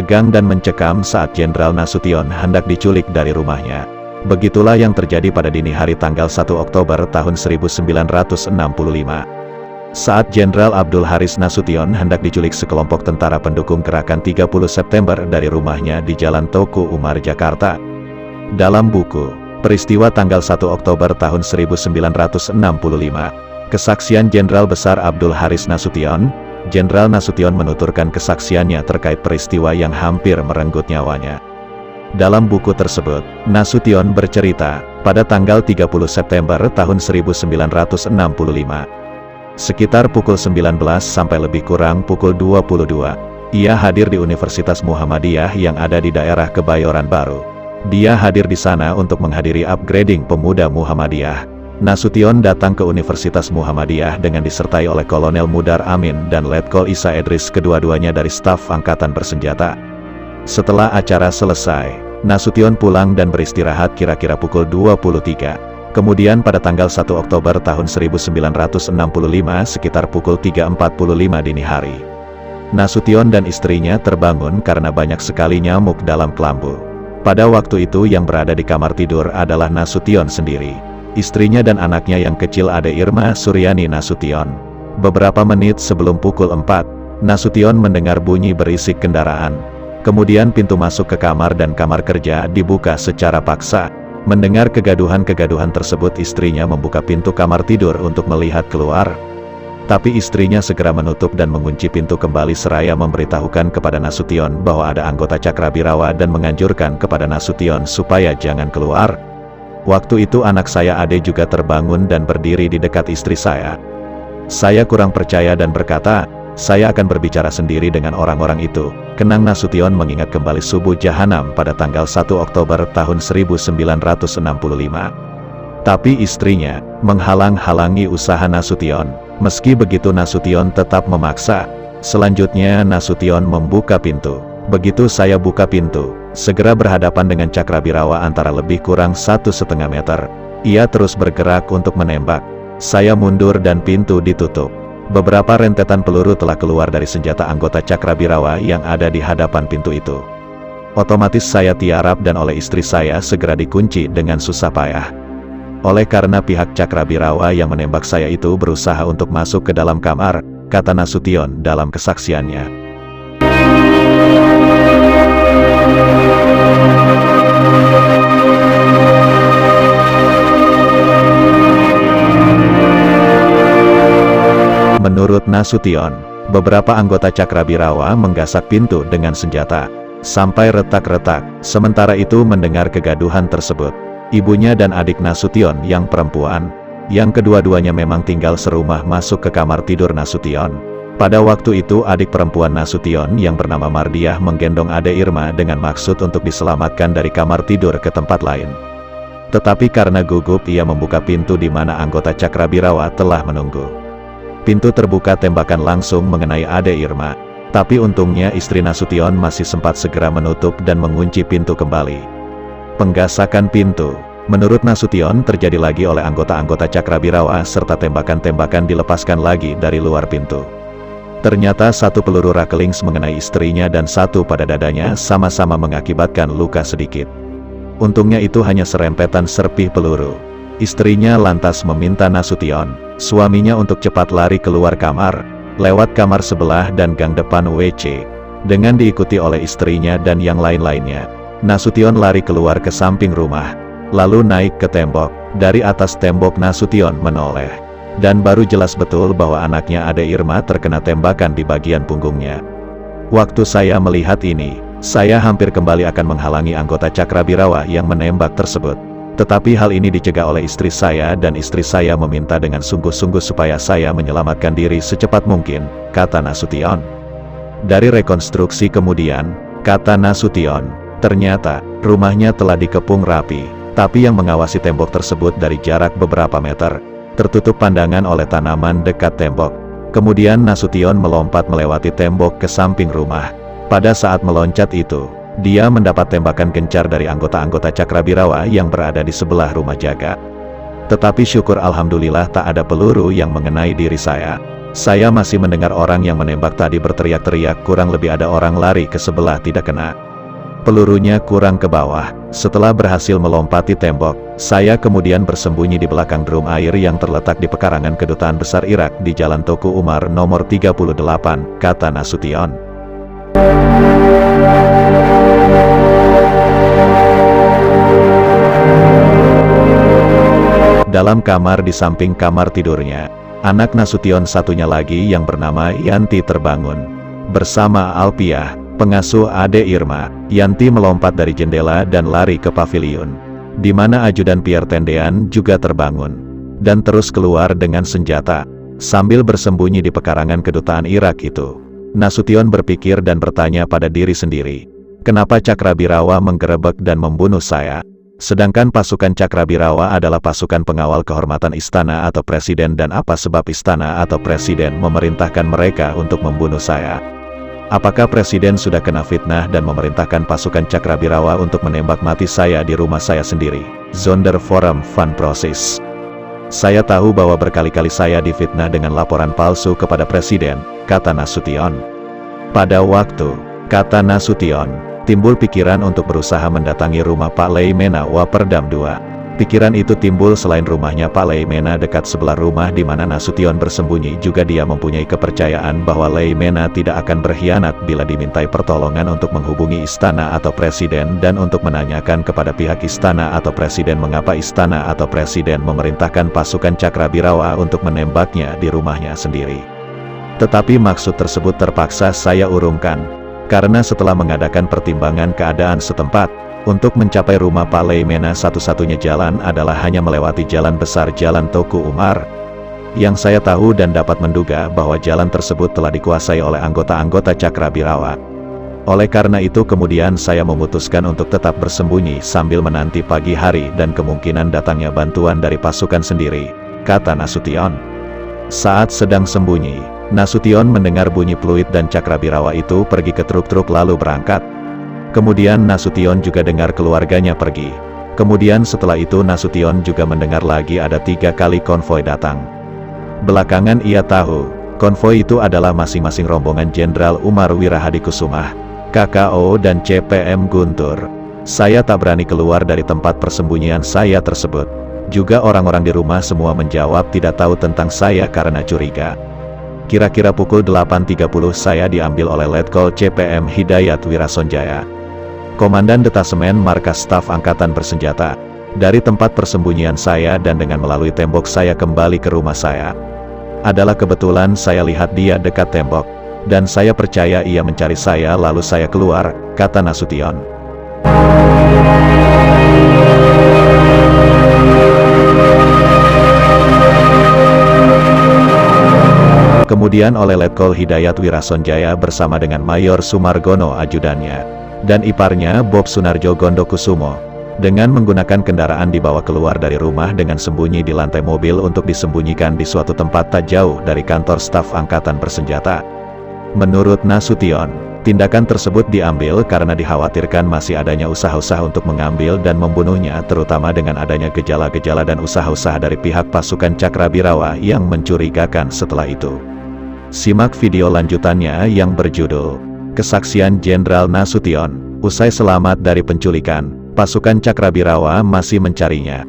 tegang dan mencekam saat Jenderal Nasution hendak diculik dari rumahnya. Begitulah yang terjadi pada dini hari tanggal 1 Oktober tahun 1965. Saat Jenderal Abdul Haris Nasution hendak diculik sekelompok tentara pendukung gerakan 30 September dari rumahnya di Jalan Teuku Umar, Jakarta. Dalam buku, Peristiwa tanggal 1 Oktober tahun 1965, kesaksian Jenderal Besar Abdul Haris Nasution, Jenderal Nasution menuturkan kesaksiannya terkait peristiwa yang hampir merenggut nyawanya. Dalam buku tersebut, Nasution bercerita, pada tanggal 30 September tahun 1965, sekitar pukul 19 sampai lebih kurang pukul 22, ia hadir di Universitas Muhammadiyah yang ada di daerah Kebayoran Baru. Dia hadir di sana untuk menghadiri upgrading pemuda Muhammadiyah. Nasution datang ke Universitas Muhammadiyah dengan disertai oleh Kolonel Mudar Amin dan Letkol Isa Edris, kedua-duanya dari staf Angkatan Bersenjata. Setelah acara selesai, Nasution pulang dan beristirahat kira-kira pukul 23. Kemudian pada tanggal 1 Oktober tahun 1965 sekitar pukul 3.45 dini hari, Nasution dan istrinya terbangun karena banyak sekali nyamuk dalam kelambu. Pada waktu itu yang berada di kamar tidur adalah Nasution sendiri, istrinya dan anaknya yang kecil Ade Irma Suryani Nasution. Beberapa menit sebelum pukul 4, Nasution mendengar bunyi berisik kendaraan. Kemudian pintu masuk ke kamar dan kamar kerja dibuka secara paksa. Mendengar kegaduhan-kegaduhan tersebut, istrinya membuka pintu kamar tidur untuk melihat keluar. Tapi istrinya segera menutup dan mengunci pintu kembali seraya memberitahukan kepada Nasution bahwa ada anggota Cakrabirawa dan menganjurkan kepada Nasution supaya jangan keluar. Waktu itu anak saya Ade juga terbangun dan berdiri di dekat istri saya. Saya kurang percaya dan berkata, saya akan berbicara sendiri dengan orang-orang itu. Kenang Nasution mengingat kembali subuh jahanam pada tanggal 1 Oktober tahun 1965. Tapi istrinya menghalang-halangi usaha Nasution. Meski begitu Nasution tetap memaksa. Selanjutnya Nasution membuka pintu. Begitu saya buka pintu, segera berhadapan dengan Cakrabirawa antara lebih kurang 1,5 meter. Ia terus bergerak untuk menembak. Saya mundur dan pintu ditutup. Beberapa rentetan peluru telah keluar dari senjata anggota Cakrabirawa yang ada di hadapan pintu itu. Otomatis saya tiarap dan oleh istri saya segera dikunci dengan susah payah. Oleh karena pihak Cakrabirawa yang menembak saya itu berusaha untuk masuk ke dalam kamar, kata Nasution dalam kesaksiannya. Menurut Nasution, beberapa anggota Cakrabirawa menggasak pintu dengan senjata, sampai retak-retak. Sementara itu mendengar kegaduhan tersebut, ibunya dan adik Nasution yang perempuan, yang kedua-duanya memang tinggal serumah, masuk ke kamar tidur Nasution. Pada waktu itu adik perempuan Nasution yang bernama Mardiah menggendong Ade Irma dengan maksud untuk diselamatkan dari kamar tidur ke tempat lain. Tetapi karena gugup ia membuka pintu di mana anggota Cakrabirawa telah menunggu. Pintu terbuka, tembakan langsung mengenai Ade Irma. Tapi untungnya istri Nasution masih sempat segera menutup dan mengunci pintu kembali. Penggasakan pintu, menurut Nasution, terjadi lagi oleh anggota-anggota Cakrabirawa serta tembakan-tembakan dilepaskan lagi dari luar pintu. Ternyata satu peluru rakelings mengenai istrinya dan satu pada dadanya, sama-sama mengakibatkan luka sedikit. Untungnya itu hanya serempetan serpih peluru. Istrinya lantas meminta Nasution, suaminya, untuk cepat lari keluar kamar, lewat kamar sebelah dan gang depan WC. Dengan diikuti oleh istrinya dan yang lain-lainnya, Nasution lari keluar ke samping rumah, lalu naik ke tembok. Dari atas tembok Nasution menoleh, dan baru jelas betul bahwa anaknya Ade Irma terkena tembakan di bagian punggungnya. Waktu saya melihat ini, saya hampir kembali akan menghalangi anggota Cakrabirawa yang menembak tersebut. Tetapi hal ini dicegah oleh istri saya dan istri saya meminta dengan sungguh-sungguh supaya saya menyelamatkan diri secepat mungkin, kata Nasution. Dari rekonstruksi kemudian, kata Nasution, ternyata rumahnya telah dikepung rapi, tapi yang mengawasi tembok tersebut dari jarak beberapa meter, tertutup pandangan oleh tanaman dekat tembok. Kemudian Nasution melompat melewati tembok ke samping rumah. Pada saat meloncat itu, dia mendapat tembakan gencar dari anggota-anggota Cakrabirawa yang berada di sebelah rumah jaga. Tetapi syukur alhamdulillah tak ada peluru yang mengenai diri saya. Saya masih mendengar orang yang menembak tadi berteriak-teriak, kurang lebih ada orang lari ke sebelah tidak kena. Pelurunya kurang ke bawah. Setelah berhasil melompati tembok, saya kemudian bersembunyi di belakang drum air yang terletak di pekarangan Kedutaan Besar Irak di Jalan Tuku Umar nomor 38, kata Nasution. Dalam kamar di samping kamar tidurnya, anak Nasution satunya lagi yang bernama Yanti terbangun. Bersama Alpiah, pengasuh Ade Irma, Yanti melompat dari jendela dan lari ke pavilion, di mana ajudan Pierre Tendean juga terbangun, dan terus keluar dengan senjata, sambil bersembunyi di pekarangan Kedutaan Irak itu. Nasution berpikir dan bertanya pada diri sendiri, kenapa Cakrabirawa menggerebek dan membunuh saya? Sedangkan pasukan Cakrabirawa adalah pasukan pengawal kehormatan istana atau presiden, dan apa sebab istana atau presiden memerintahkan mereka untuk membunuh saya? Apakah presiden sudah kena fitnah dan memerintahkan pasukan Cakrabirawa untuk menembak mati saya di rumah saya sendiri? Zonder Forum Van Proces. Saya tahu bahwa berkali-kali saya difitnah dengan laporan palsu kepada presiden, kata Nasution. Pada waktu, kata Nasution, timbul pikiran untuk berusaha mendatangi rumah Pak Leimena Waperdam II. Pikiran itu timbul selain rumahnya Pak Leimena dekat sebelah rumah di mana Nasution bersembunyi. Juga dia mempunyai kepercayaan bahwa Leimena tidak akan berkhianat bila dimintai pertolongan untuk menghubungi istana atau presiden dan untuk menanyakan kepada pihak istana atau presiden mengapa istana atau presiden memerintahkan pasukan Cakrabirawa untuk menembaknya di rumahnya sendiri. Tetapi maksud tersebut terpaksa saya urungkan, karena setelah mengadakan pertimbangan keadaan setempat, untuk mencapai rumah Pak Leimena satu-satunya jalan adalah hanya melewati jalan besar Jalan Tuku Umar. Yang saya tahu dan dapat menduga bahwa jalan tersebut telah dikuasai oleh anggota-anggota Cakrabirawa. Oleh karena itu kemudian saya memutuskan untuk tetap bersembunyi sambil menanti pagi hari dan kemungkinan datangnya bantuan dari pasukan sendiri, kata Nasution. Saat sedang sembunyi, Nasution mendengar bunyi peluit dan Cakrabirawa itu pergi ke truk-truk lalu berangkat. Kemudian Nasution juga dengar keluarganya pergi. Kemudian setelah itu Nasution juga mendengar lagi ada 3 kali konvoi datang. Belakangan ia tahu, konvoi itu adalah masing-masing rombongan Jenderal Umar Wirahadikusumah, KKO dan CPM Guntur. Saya tak berani keluar dari tempat persembunyian saya tersebut. Juga orang-orang di rumah semua menjawab tidak tahu tentang saya karena curiga. Kira-kira pukul 8.30 saya diambil oleh Letkol CPM Hidayat Wirasonjaya, Komandan Detasemen Markas Staf Angkatan Bersenjata, dari tempat persembunyian saya, dan dengan melalui tembok saya kembali ke rumah saya. Adalah kebetulan saya lihat dia dekat tembok, dan saya percaya ia mencari saya lalu saya keluar, kata Nasution. Kemudian oleh Letkol Hidayat Wirasonjaya bersama dengan Mayor Sumargono ajudannya, dan iparnya Bob Sunarjo Gondokusumo, dengan menggunakan kendaraan dibawa keluar dari rumah dengan sembunyi di lantai mobil untuk disembunyikan di suatu tempat tak jauh dari kantor staf angkatan bersenjata. Menurut Nasution, tindakan tersebut diambil karena dikhawatirkan masih adanya usaha-usaha untuk mengambil dan membunuhnya, terutama dengan adanya gejala-gejala dan usaha-usaha dari pihak pasukan Cakrabirawa yang mencurigakan. Setelah itu, simak video lanjutannya yang berjudul Kesaksian Jenderal Nasution. Usai selamat dari penculikan, pasukan Cakrabirawa masih mencarinya.